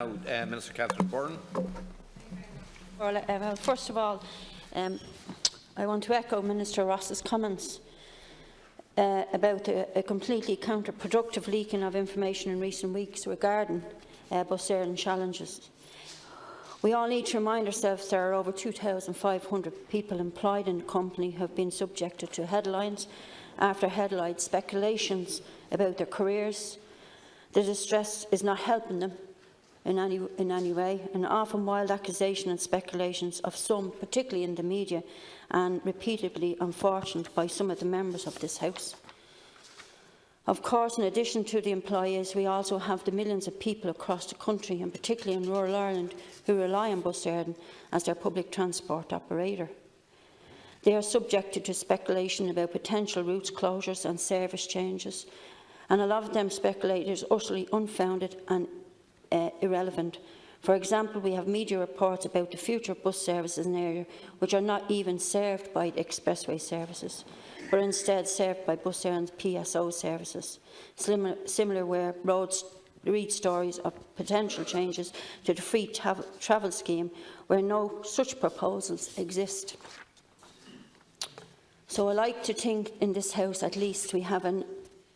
Minister Catherine Byrne. Well, first of all, I want to echo Minister Ross's comments about a completely counterproductive leaking of information in recent weeks regarding bus air challenges. We all need to remind ourselves there are over 2,500 people employed in the company who have been subjected to headlines after headlines, speculations about their careers. The distress is not helping them in any way, and often wild accusation and speculations of some, particularly in the media, and repeatedly unfortunate by some of the members of this House. Of course, in addition to the employees, we also have the millions of people across the country, and particularly in rural Ireland, who rely on Bus Éireann as their public transport operator. They are subjected to speculation about potential routes closures and service changes, and a lot of them speculators utterly unfounded and irrelevant. For example, we have media reports about the future bus services in the area which are not even served by the expressway services, but instead served by Bus Éireann's PSO services. Similar where roads read stories of potential changes to the free travel scheme where no such proposals exist. So I like to think in this House at least we have an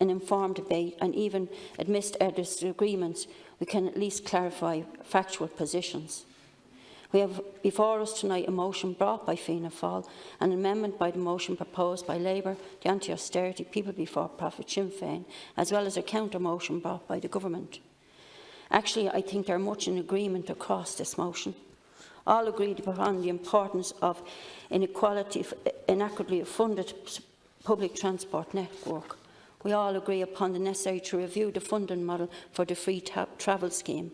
informed debate, and even amidst our disagreements we can at least clarify factual positions. We have before us tonight a motion brought by Fianna Fáil, an amendment by the motion proposed by Labour, the anti-austerity, People Before Profit, Sinn Féin, as well as a counter-motion brought by the Government. Actually, I think they are much in agreement across this motion. All agreed upon the importance of inadequately funded public transport network. We all agree upon the necessity to review the funding model for the free travel scheme.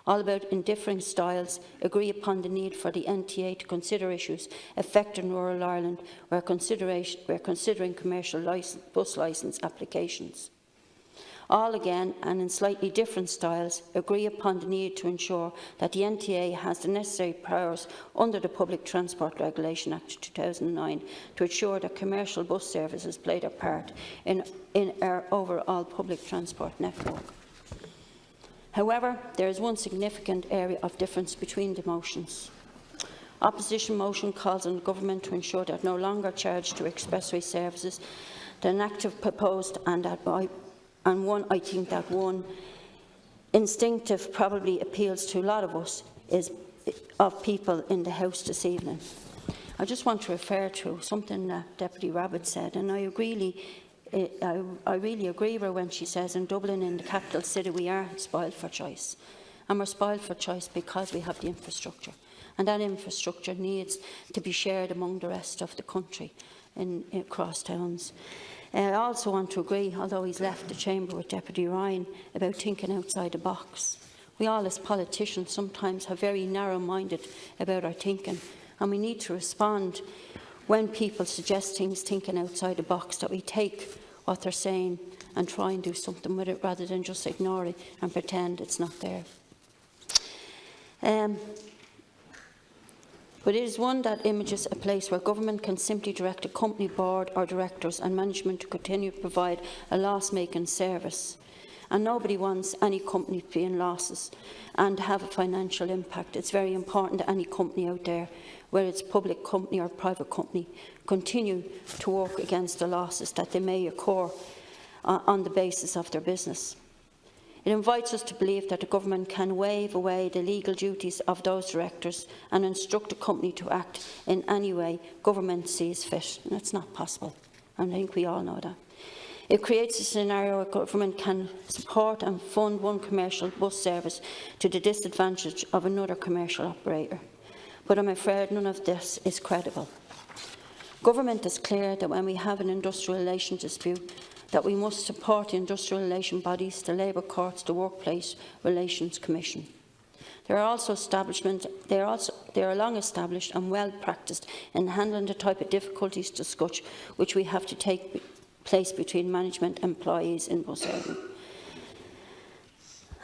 All about in differing styles, agree upon the need for the NTA to consider issues affecting rural Ireland where considering commercial bus licence applications. All again, and in slightly different styles, agree upon the need to ensure that the NTA has the necessary powers under the Public Transport Regulation Act 2009 to ensure that commercial bus services play their part in our overall public transport network. However, there is one significant area of difference between the motions. Opposition motion calls on the Government to ensure that no longer charged to expressway services than active proposed, and I think that one instinctive probably appeals to a lot of us is of people in the House this evening. I just want to refer to something that Deputy Rabbit said, and I really agree with her when she says in Dublin, in the capital city, we are spoiled for choice. And we're spoiled for choice because we have the infrastructure. And that infrastructure needs to be shared among the rest of the country across towns. I also want to agree, although he's left the chamber, with Deputy Ryan about thinking outside the box. We all as politicians sometimes have very narrow-minded about our thinking, and we need to respond when people suggest things thinking outside the box, that we take what they're saying and try and do something with it rather than just ignore it and pretend it's not there. But it is one that images a place where government can simply direct a company board or directors and management to continue to provide a loss-making service. And nobody wants any company to be in losses and have a financial impact. It's very important that any company out there, whether it's a public company or a private company, continue to work against the losses that they may occur on the basis of their business. It invites us to believe that the Government can waive away the legal duties of those directors and instruct the company to act in any way government sees fit. And that's not possible, and I think we all know that. It creates a scenario where government can support and fund one commercial bus service to the disadvantage of another commercial operator. But I'm afraid none of this is credible. Government is clear that when we have an industrial relations dispute, that we must support the industrial relation bodies, the labour courts, the Workplace Relations Commission. They are long established and well practised in handling the type of difficulties discussed which we have to take place between management and employees in Bus Éireann.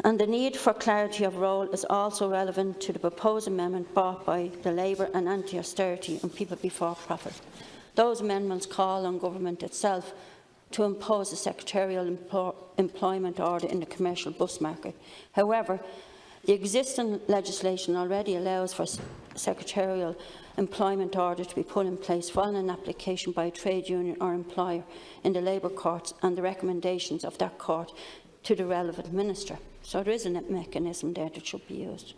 And the need for clarity of role is also relevant to the proposed amendment brought by the Labour and anti-austerity and People Before Profit. Those amendments call on government itself to impose a secretarial employment order in the commercial bus market. However, The existing legislation already allows for secretarial employment order to be put in place following an application by a trade union or employer in the labour courts and the recommendations of that court to the relevant minister. So there is a mechanism there that should be used.